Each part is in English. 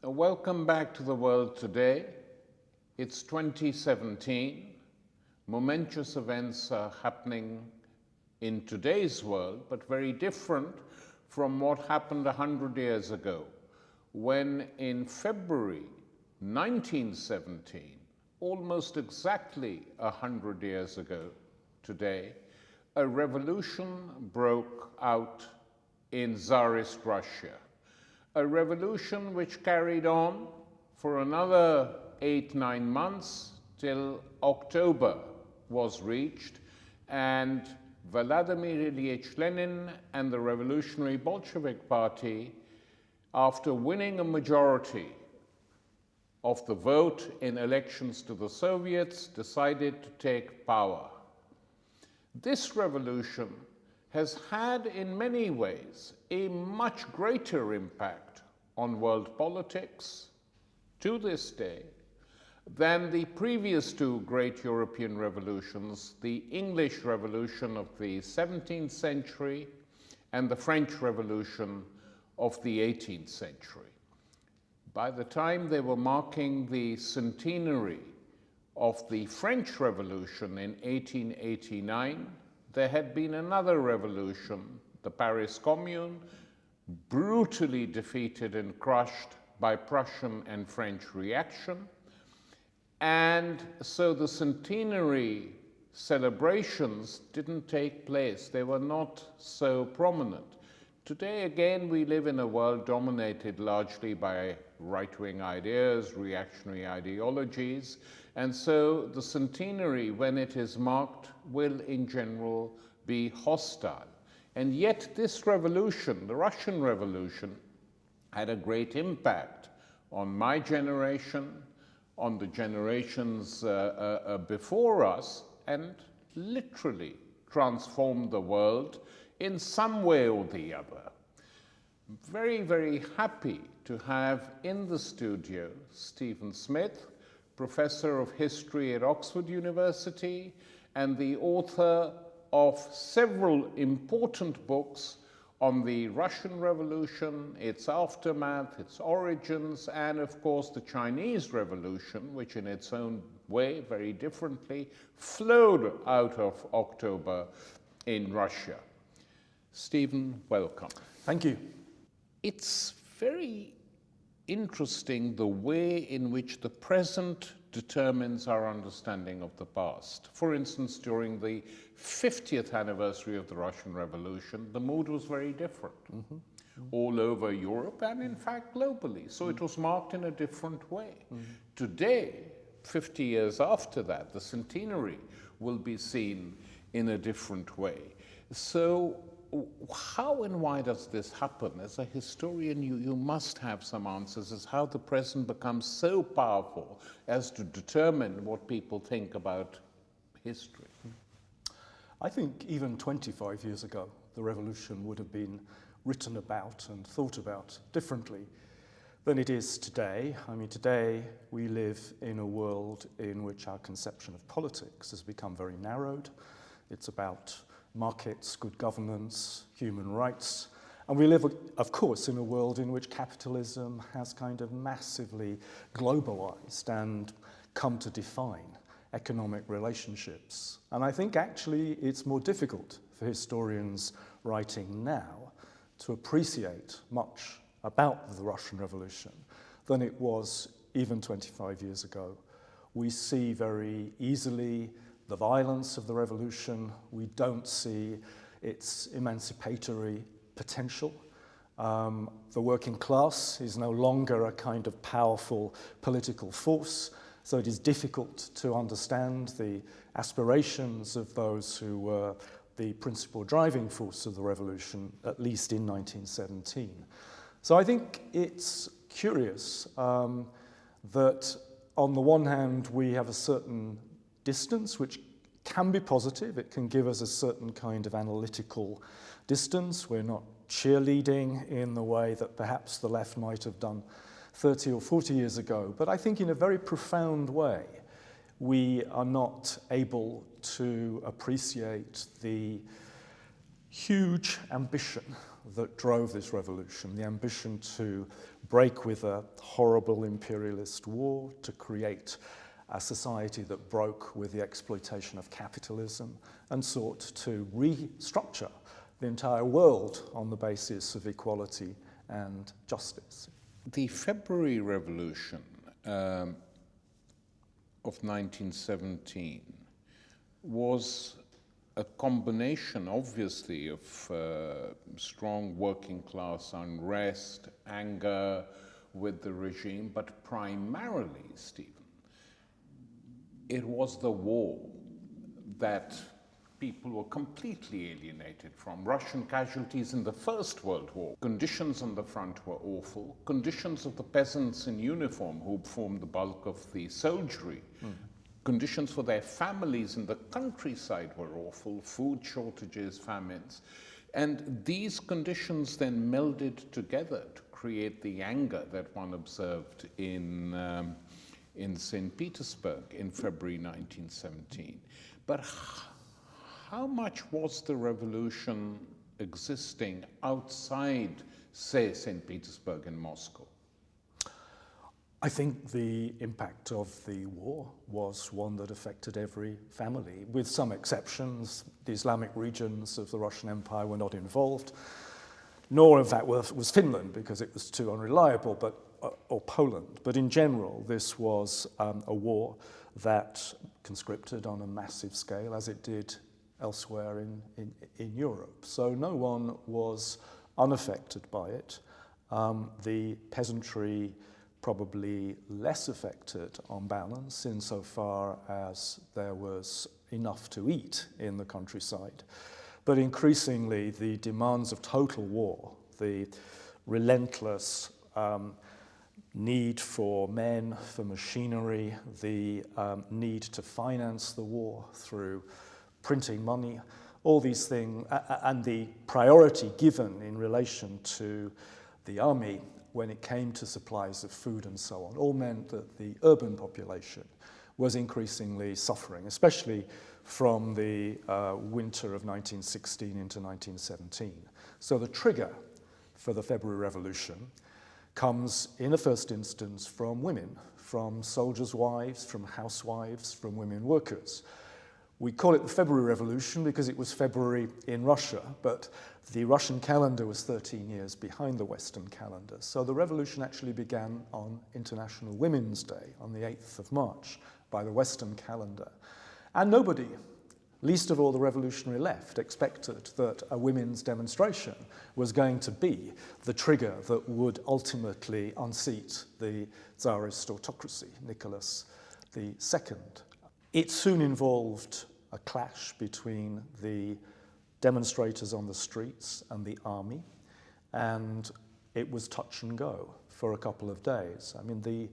Welcome back to the world today. It's 2017. Momentous events are happening in today's world, but very different from what happened 100 years ago, when in February 1917, almost exactly 100 years ago today, a revolution broke out in Tsarist Russia. A revolution which carried on for another 8-9 months till October was reached, and Vladimir Ilyich Lenin and the Revolutionary Bolshevik Party, after winning a majority of the vote in elections to the Soviets, decided to take power. This revolution has had in many ways a much greater impact on world politics to this day than the previous two great European revolutions, the English Revolution of the 17th century and the French Revolution of the 18th century. By the time they were marking the centenary of the French Revolution in 1889, there had been another revolution, the Paris Commune, brutally defeated and crushed by Prussian and French reaction. And so the centenary celebrations didn't take place. They were not so prominent. Today, again, we live in a world dominated largely by right-wing ideas, reactionary ideologies, and so the centenary, when it is marked, will in general be hostile. And yet this revolution, the Russian Revolution, had a great impact on my generation, on the generations before us, and literally transformed the world in some way or the other. Very, very happy to have in the studio Stephen Smith, Professor of History at Oxford University and the author of several important books on the Russian Revolution, its aftermath, its origins, and of course the Chinese Revolution, which in its own way, very differently, flowed out of October in Russia. Stephen, welcome. Thank you. It's very interesting the way in which the present determines our understanding of the past. For instance, during the 50th anniversary of the Russian Revolution, the mood was very different all over Europe and in fact globally. So it was marked in a different way. Today, 50 years after that, the centenary will be seen in a different way. So how and why does this happen? As a historian, you must have some answers as how the present becomes so powerful as to determine what people think about history. I think even 25 years ago, the revolution would have been written about and thought about differently than it is today. I mean, today we live in a world in which our conception of politics has become very narrowed. It's about markets, good governance, human rights. And we live, of course, in a world in which capitalism has kind of massively globalized and come to define economic relationships. And I think actually it's more difficult for historians writing now to appreciate much about the Russian Revolution than it was even 25 years ago. We see very easily the violence of the revolution. We don't see its emancipatory potential. The working class is no longer a kind of powerful political force, so it is difficult to understand the aspirations of those who were the principal driving force of the revolution, at least in 1917. So I think it's curious that on the one hand we have a certain distance, which can be positive. It can give us a certain kind of analytical distance. We're not cheerleading in the way that perhaps the left might have done 30 or 40 years ago. But I think in a very profound way, we are not able to appreciate the huge ambition that drove this revolution, the ambition to break with a horrible imperialist war, to create a society that broke with the exploitation of capitalism and sought to restructure the entire world on the basis of equality and justice. The February Revolution of 1917 was a combination, obviously, of strong working class unrest, anger with the regime, but primarily, Stephen, it was the war that people were completely alienated from. Russian casualties in the First World War. Conditions on the front were awful. Conditions of the peasants in uniform who formed the bulk of the soldiery. Conditions for their families in the countryside were awful. Food shortages, famines. And these conditions then melded together to create the anger that one observed in St. Petersburg in February 1917. But how much was the revolution existing outside, say, St. Petersburg and Moscow? I think the impact of the war was one that affected every family, with some exceptions. The Islamic regions of the Russian Empire were not involved, nor in fact was Finland, because it was too unreliable, or Poland. But in general, this was a war that conscripted on a massive scale, as it did elsewhere in Europe. So no one was unaffected by it. The peasantry probably less affected on balance, insofar as there was enough to eat in the countryside. But increasingly, the demands of total war, the relentless need for men, for machinery, the need to finance the war through printing money, all these things, and the priority given in relation to the army when it came to supplies of food and so on, all meant that the urban population was increasingly suffering, especially from the winter of 1916 into 1917. So the trigger for the February Revolution comes in the first instance from women, from soldiers' wives, from housewives, from women workers. We call it the February Revolution because it was February in Russia, but the Russian calendar was 13 years behind the Western calendar. So the revolution actually began on International Women's Day, on the 8th of March, by the Western calendar. And nobody, least of all the revolutionary left, expected that a women's demonstration was going to be the trigger that would ultimately unseat the Tsarist autocracy, Nicholas II. It soon involved a clash between the demonstrators on the streets and the army, and it was touch and go for a couple of days. I mean, the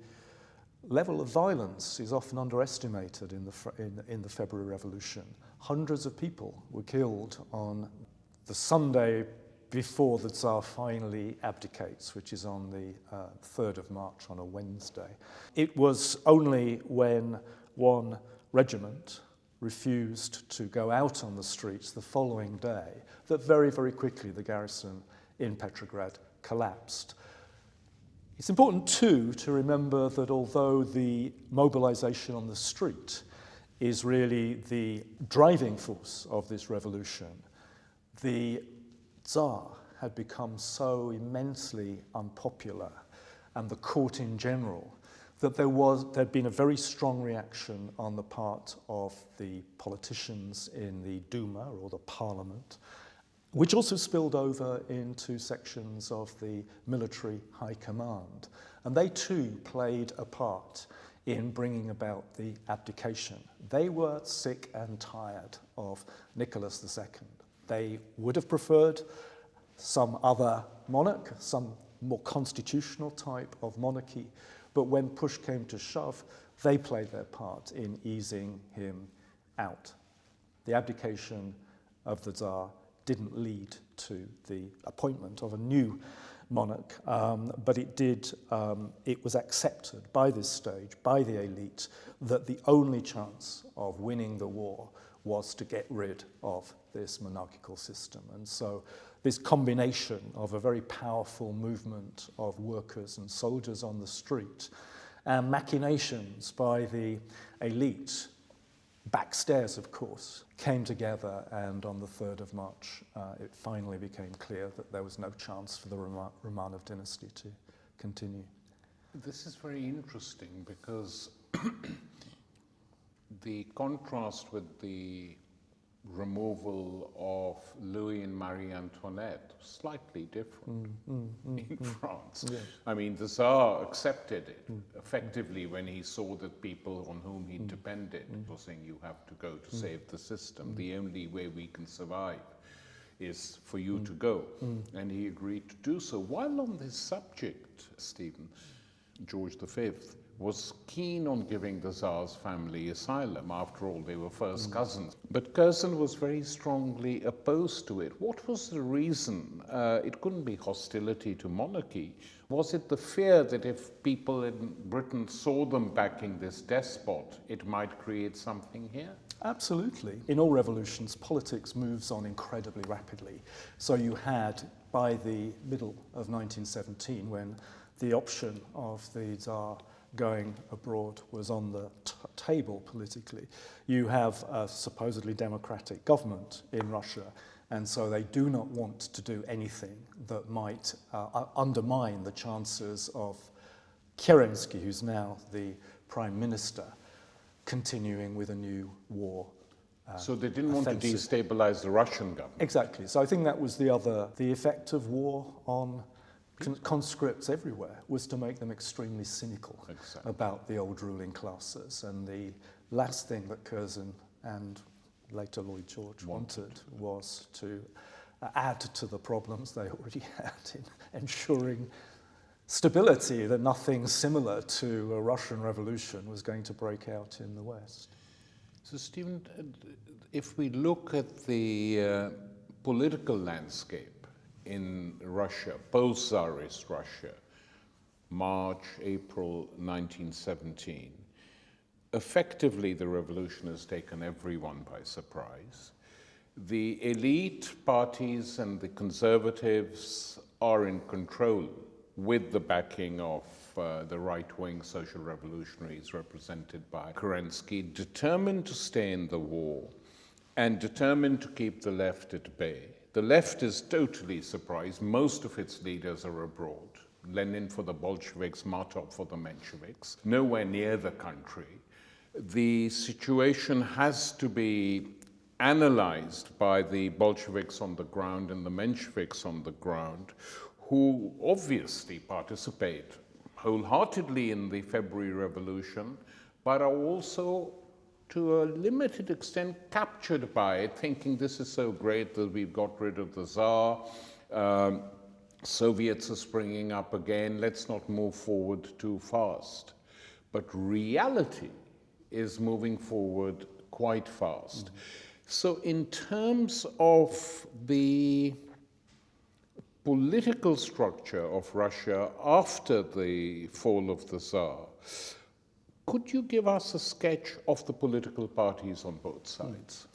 level of violence is often underestimated in the February Revolution. Hundreds of people were killed on the Sunday before the Tsar finally abdicates, which is on the 3rd of March, on a Wednesday. It was only when one regiment refused to go out on the streets the following day that very, very quickly the garrison in Petrograd collapsed. It's important too to remember that although the mobilization on the street is really the driving force of this revolution, the Tsar had become so immensely unpopular, and the court in general, that there'd been a very strong reaction on the part of the politicians in the Duma, or the parliament, which also spilled over into sections of the military high command. And they too played a part in bringing about the abdication. They were sick and tired of Nicholas II. They would have preferred some other monarch, some more constitutional type of monarchy, but when push came to shove, they played their part in easing him out. The abdication of the Tsar didn't lead to the appointment of a new monarch, but it was accepted by this stage, by the elite, that the only chance of winning the war was to get rid of this monarchical system. And so this combination of a very powerful movement of workers and soldiers on the street and machinations by the elite, backstairs of course, came together, and on the 3rd of March it finally became clear that there was no chance for the Romanov dynasty to continue. This is very interesting because the contrast with the removal of Louis and Marie Antoinette was slightly different in France. Yeah. I mean, the Tsar accepted it effectively when he saw that people on whom he depended were saying, you have to go to save the system. The only way we can survive is for you to go. And he agreed to do so. While on this subject, Stephen, George V was keen on giving the Tsar's family asylum. After all, they were first cousins. But Curzon was very strongly opposed to it. What was the reason? It couldn't be hostility to monarchy. Was it the fear that if people in Britain saw them backing this despot, it might create something here? Absolutely. In all revolutions, politics moves on incredibly rapidly. So you had, by the middle of 1917, when the option of the Tsar going abroad was on the table politically, you have a supposedly democratic government in Russia, and so they do not want to do anything that might undermine the chances of Kerensky, who's now the prime minister, continuing with a new war. So they didn't want to destabilize the Russian government. Exactly. So I think that was the effect of war on conscripts everywhere was to make them extremely cynical about the old ruling classes. And the last thing that Curzon and later Lloyd George wanted was to add to the problems they already had in ensuring stability, that nothing similar to a Russian Revolution was going to break out in the West. So, Stephen, if we look at the political landscape in Russia, post-Tsarist Russia, March, April 1917, effectively the revolution has taken everyone by surprise. The elite parties and the conservatives are in control with the backing of the right-wing social revolutionaries represented by Kerensky, determined to stay in the war and determined to keep the left at bay. The left is totally surprised. Most of its leaders are abroad. Lenin for the Bolsheviks, Martov for the Mensheviks, nowhere near the country. The situation has to be analyzed by the Bolsheviks on the ground and the Mensheviks on the ground, who obviously participate wholeheartedly in the February Revolution, but are also to a limited extent captured by it, thinking this is so great that we've got rid of the Tsar, Soviets are springing up again, let's not move forward too fast. But reality is moving forward quite fast. So in terms of the political structure of Russia after the fall of the Tsar, could you give us a sketch of the political parties on both sides?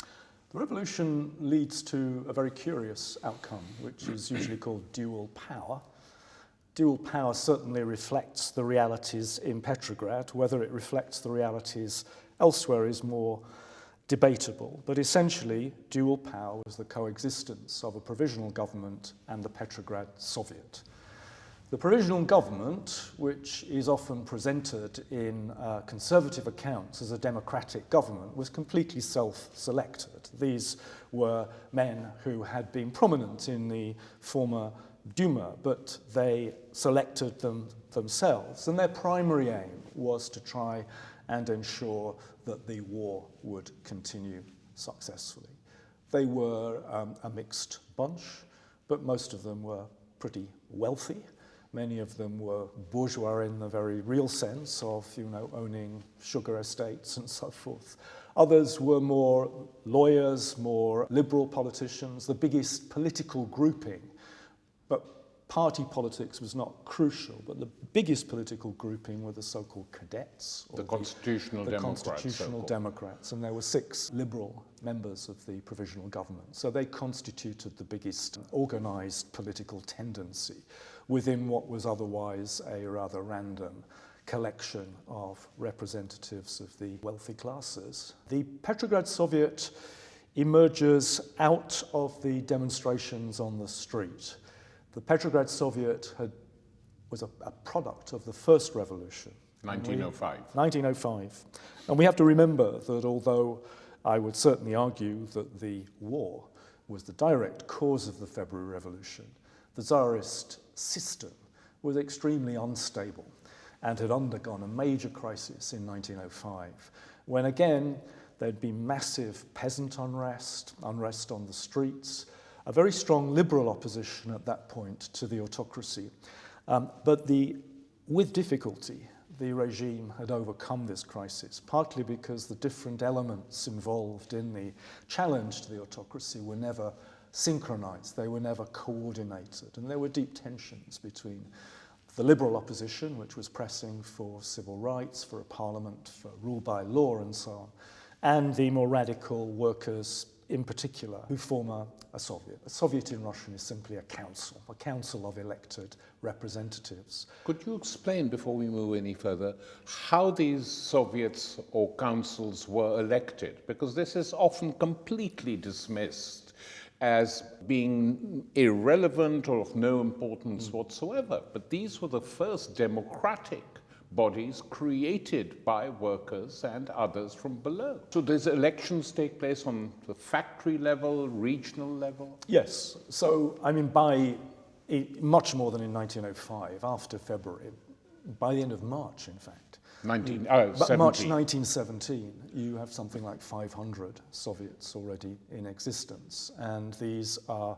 The revolution leads to a very curious outcome, which is usually called dual power. Dual power certainly reflects the realities in Petrograd. Whether it reflects the realities elsewhere is more debatable, but essentially dual power was the coexistence of a provisional government and the Petrograd Soviet. The provisional government, which is often presented in conservative accounts as a democratic government, was completely self-selected. These were men who had been prominent in the former Duma, but they selected them themselves, and their primary aim was to try and ensure that the war would continue successfully. They were a mixed bunch, but most of them were pretty wealthy. Many of them were bourgeois in the very real sense of, owning sugar estates and so forth. Others were more lawyers, more liberal politicians. The biggest political grouping, but party politics was not crucial, but the biggest political grouping were the so-called cadets. The Constitutional Democrats. Constitutional Democrats, and there were 6 liberal members of the provisional government. So they constituted the biggest organised political tendency within what was otherwise a rather random collection of representatives of the wealthy classes. The Petrograd Soviet emerges out of the demonstrations on the street. The Petrograd Soviet was a product of the first revolution. 1905. 1905. And we have to remember that although I would certainly argue that the war was the direct cause of the February Revolution, the Tsarist system was extremely unstable and had undergone a major crisis in 1905, when again there'd been massive peasant unrest on the streets, a very strong liberal opposition at that point to the autocracy. But with difficulty, the regime had overcome this crisis, partly because the different elements involved in the challenge to the autocracy were never synchronized, they were never coordinated, and there were deep tensions between the liberal opposition, which was pressing for civil rights, for a parliament, for rule by law and so on, and the more radical workers in particular, who form a Soviet. A Soviet in Russian is simply a council of elected representatives. Could you explain, before we move any further, how these Soviets or councils were elected? Because this is often completely dismissed as being irrelevant or of no importance whatsoever. But these were the first democratic bodies created by workers and others from below. So these elections take place on the factory level, regional level? Yes. So, I mean, by much more than in 1905, after February, by the end of March, in fact. March 1917, you have something like 500 Soviets already in existence. And these are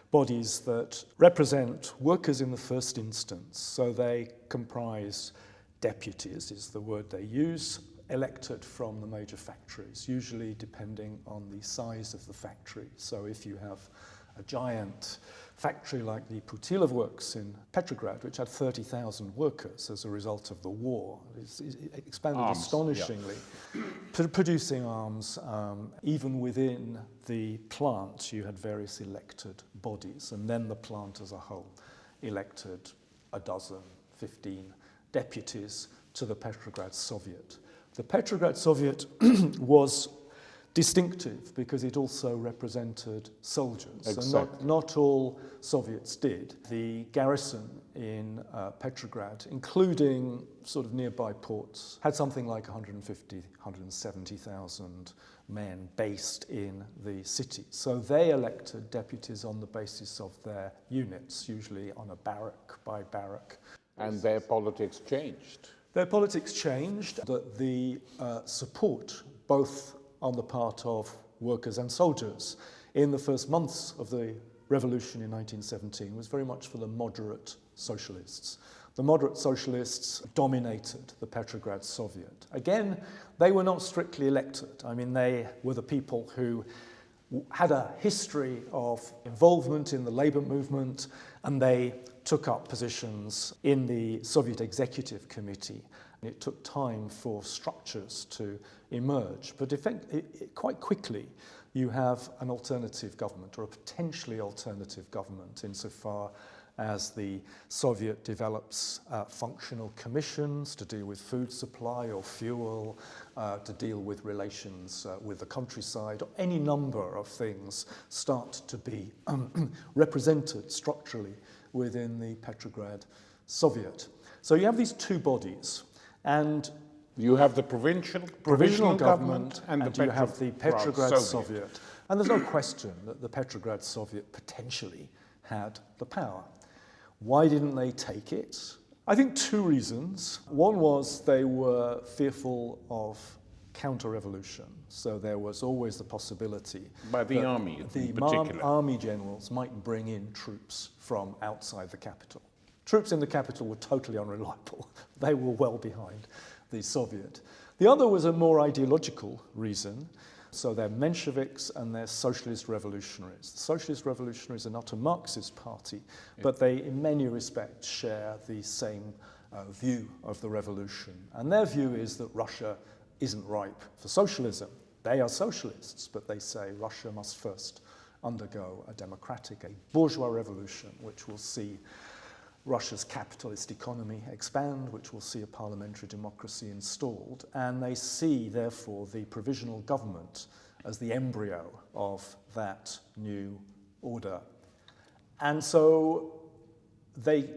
bodies that represent workers in the first instance. So they comprise deputies, is the word they use, elected from the major factories, usually depending on the size of the factory. So if you have a giant factory like the Putilov works in Petrograd, which had 30,000 workers as a result of the war, it expanded astonishingly, producing arms. Even within the plant, you had various elected bodies, and then the plant as a whole elected a dozen, 15 deputies to the Petrograd Soviet. The Petrograd Soviet was distinctive because it also represented soldiers. Exactly. So not all Soviets did. The garrison in Petrograd, including sort of nearby ports, had something like 150, 170,000 men based in the city. So they elected deputies on the basis of their units, usually on a barrack by barrack. And their politics changed. Their politics changed, that the support, both on the part of workers and soldiers, in the first months of the revolution in 1917 was very much for the moderate socialists. The moderate socialists dominated the Petrograd Soviet. Again, they were not strictly elected. I mean, they were the people who had a history of involvement in the labor movement, and they took up positions in the Soviet Executive Committee. And it took time for structures to emerge. But quite quickly, you have an alternative government, or a potentially alternative government, insofar as the Soviet develops functional commissions to deal with food supply or fuel, to deal with relations with the countryside, or any number of things start to be represented structurally within the Petrograd Soviet. So you have these two bodies, and you have the provisional government and you have the Petrograd Soviet. And there's no question that the Petrograd Soviet potentially had the power. Why didn't they take it? I think two reasons. One was they were fearful of counter-revolution. So there was always the possibility by the army in particular. Army generals might bring in troops from outside the capital. Troops in the capital were totally unreliable. They were well behind the Soviet. The other was a more ideological reason. So they're Mensheviks and they're socialist revolutionaries. The socialist revolutionaries are not a Marxist party, but they in many respects share the same view of the revolution. And their view is that Russia isn't ripe for socialism. They are socialists, but they say Russia must first undergo a democratic, a bourgeois revolution, which will see Russia's capitalist economy expand, which will see a parliamentary democracy installed, and they see, therefore, the provisional government as the embryo of that new order. And so they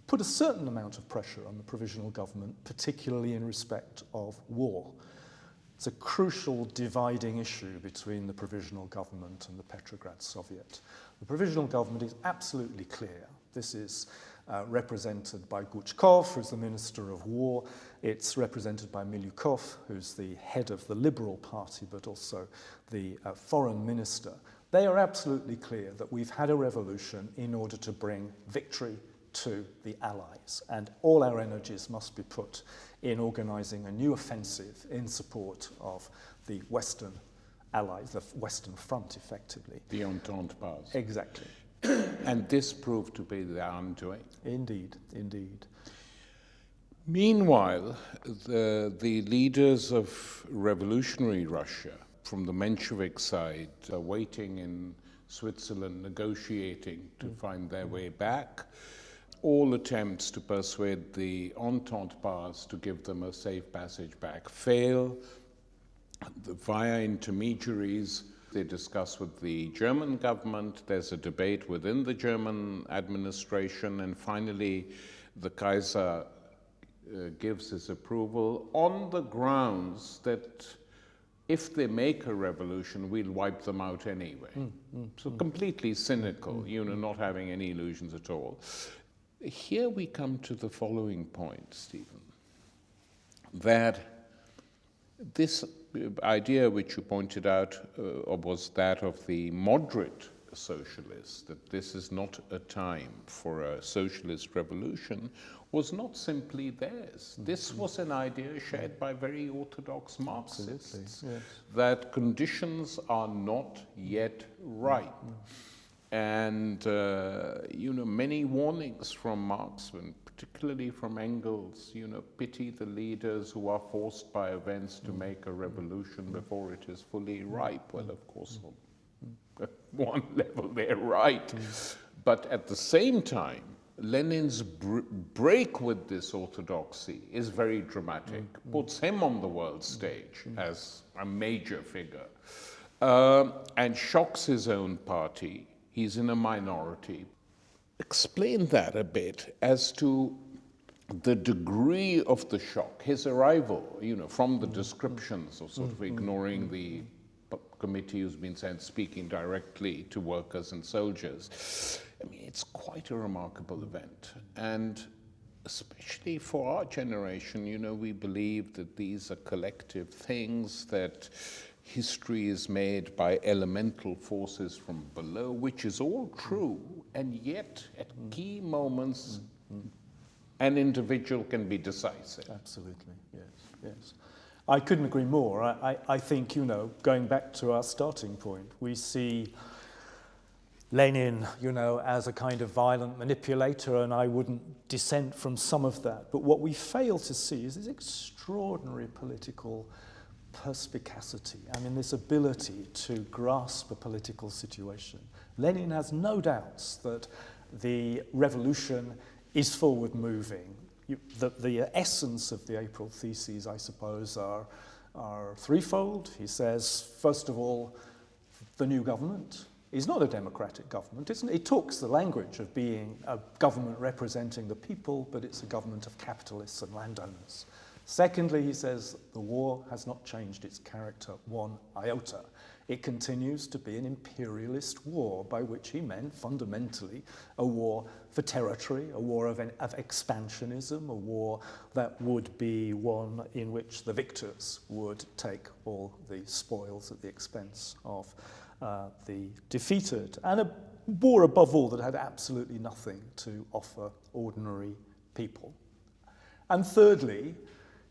put a certain amount of pressure on the provisional government, particularly in respect of war. It's a crucial dividing issue between the provisional government and the Petrograd Soviet. The provisional government is absolutely clear. This is represented by Guchkov, who's the Minister of War. It's represented by Milyukov, who's the head of the Liberal Party, but also the foreign minister. They are absolutely clear that we've had a revolution in order to bring victory to the Allies, and all our energies must be put in organising a new offensive in support of the Western Allies, the Western Front, effectively. The Entente powers. Exactly. And this proved to be their undoing. Indeed, indeed. Meanwhile, the leaders of revolutionary Russia, from the Menshevik side, are waiting in Switzerland, negotiating to find their way back. All attempts to persuade the Entente powers to give them a safe passage back fail. Via intermediaries, they discuss with the German government. There's a debate within the German administration, and finally the Kaiser gives his approval on the grounds that if they make a revolution, we'll wipe them out anyway. So completely cynical, not having any illusions at all. Here we come to the following point, Stephen, that this idea which you pointed out was that of the moderate socialists, that this is not a time for a socialist revolution, was not simply theirs. This was an idea shared by very orthodox Marxists, yes, that conditions are not yet ripe. And, many warnings from Marx, and particularly from Engels, pity the leaders who are forced by events to make a revolution before it is fully ripe. Well, of course, on one level they're right. But at the same time, Lenin's break with this orthodoxy is very dramatic, puts him on the world stage as a major figure, and shocks his own party. He's in a minority. Explain that a bit as to the degree of the shock, his arrival, from the descriptions of sort of ignoring the committee who's been sent speaking directly to workers and soldiers. I mean, it's quite a remarkable event. And especially for our generation, we believe that these are collective things, that history is made by elemental forces from below, which is all true, and yet at key moments an individual can be decisive. Absolutely, yes. I couldn't agree more. I think, going back to our starting point, we see Lenin, as a kind of violent manipulator, and I wouldn't dissent from some of that. But what we fail to see is this extraordinary political perspicacity, this ability to grasp a political situation. Lenin has no doubts that the revolution is forward-moving. The essence of the April theses, I suppose, are threefold. He says, first of all, the new government is not a democratic government. It talks the language of being a government representing the people, but it's a government of capitalists and landowners. Secondly, he says, the war has not changed its character one iota. It continues to be an imperialist war, by which he meant fundamentally a war for territory, a war of expansionism, a war that would be one in which the victors would take all the spoils at the expense of the defeated, and a war above all that had absolutely nothing to offer ordinary people. And thirdly,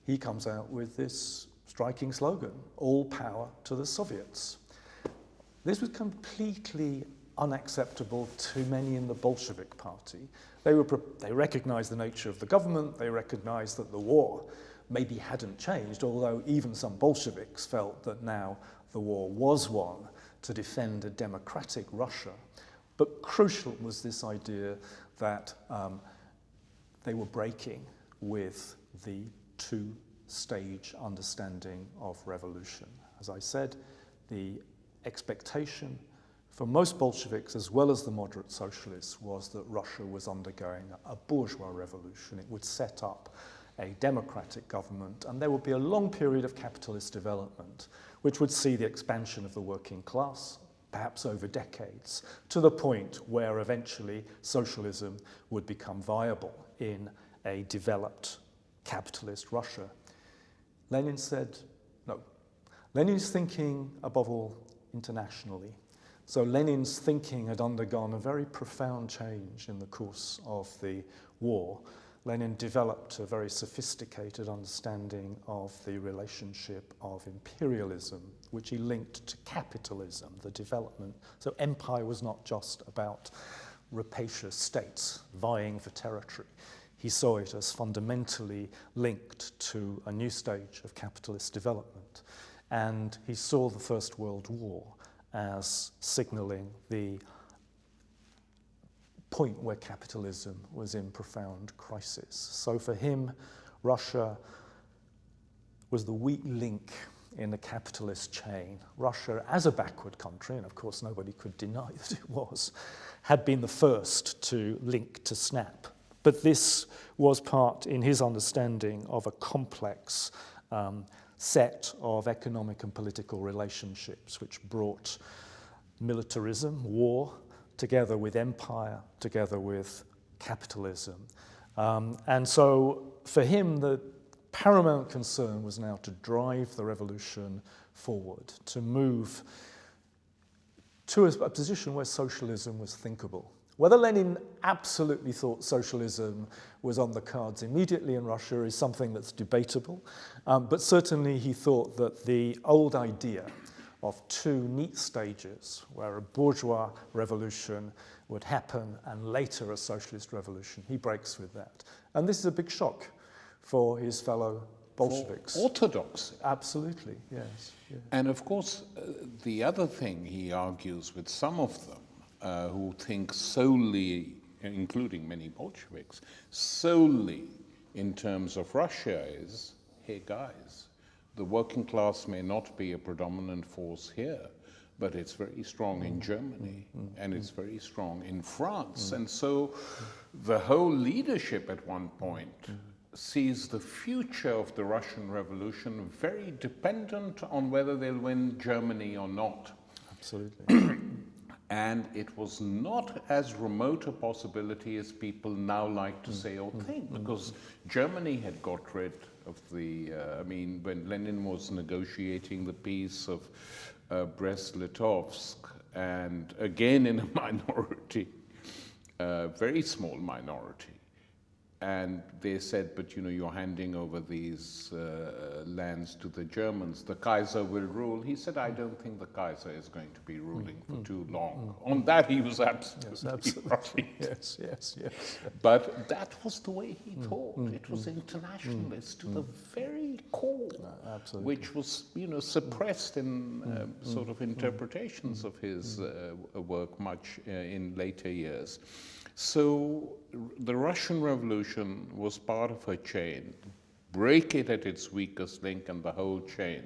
he comes out with this striking slogan, all power to the Soviets. This was completely unacceptable to many in the Bolshevik party. They recognized the nature of the government, they recognized that the war maybe hadn't changed, although even some Bolsheviks felt that now the war was won to defend a democratic Russia. But crucial was this idea that they were breaking with the two-stage understanding of revolution. As I said, the expectation for most Bolsheviks, as well as the moderate socialists, was that Russia was undergoing a bourgeois revolution. It would set up a democratic government, and there would be a long period of capitalist development, which would see the expansion of the working class, perhaps over decades, to the point where eventually socialism would become viable in a developed capitalist Russia. Lenin said, no. Lenin's thinking, above all, internationally. So Lenin's thinking had undergone a very profound change in the course of the war. Lenin developed a very sophisticated understanding of the relationship of imperialism, which he linked to capitalism, the development. So empire was not just about rapacious states vying for territory. He saw it as fundamentally linked to a new stage of capitalist development. And he saw the First World War as signalling the point where capitalism was in profound crisis. So for him, Russia was the weak link in the capitalist chain. Russia, as a backward country, and of course nobody could deny that it was, had been the first to link to snap. But this was part, in his understanding, of a complex set of economic and political relationships which brought militarism, war, together with empire, together with capitalism. And so for him, the paramount concern was now to drive the revolution forward, to move to a position where socialism was thinkable. Whether Lenin absolutely thought socialism was on the cards immediately in Russia is something that's debatable, but certainly he thought that the old idea of two neat stages where a bourgeois revolution would happen and later a socialist revolution, he breaks with that. And this is a big shock for his fellow Bolsheviks. For orthodoxy. Absolutely, yes. Yeah. And of course, the other thing he argues with some of them who think solely, including many Bolsheviks, solely in terms of Russia is, hey guys, the working class may not be a predominant force here, but it's very strong in Germany, and it's very strong in France. And so the whole leadership at one point sees the future of the Russian Revolution very dependent on whether they'll win Germany or not. Absolutely. And it was not as remote a possibility as people now like to say or think, because Germany had got rid of the, I mean, when Lenin was negotiating the peace of Brest-Litovsk, and again in a minority, very small minority, and they said, but you know, you're handing over these lands to the Germans, the Kaiser will rule. He said, I don't think the Kaiser is going to be ruling for too long. On that he was absolutely right. Yes, yes, yes. But that was the way he thought. It was internationalist to the very core, which was, you know, suppressed in sort of interpretations of his work much in later years. So the Russian Revolution was part of a chain. Break it at its weakest link and the whole chain.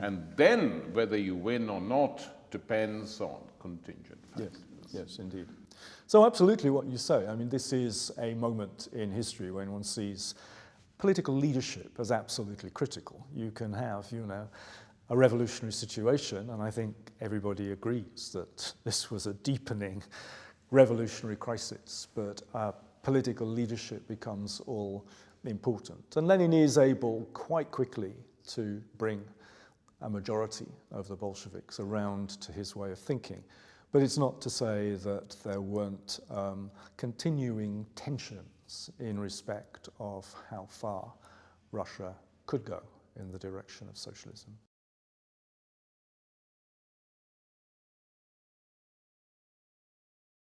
And then whether you win or not depends on contingent factors. Yes, indeed. So absolutely what you say. I mean, this is a moment in history when one sees political leadership as absolutely critical. You can have, you know, a revolutionary situation, and I think everybody agrees that this was a deepening revolutionary crisis, but political leadership becomes all important. And Lenin is able quite quickly to bring a majority of the Bolsheviks around to his way of thinking. But it's not to say that there weren't continuing tensions in respect of how far Russia could go in the direction of socialism.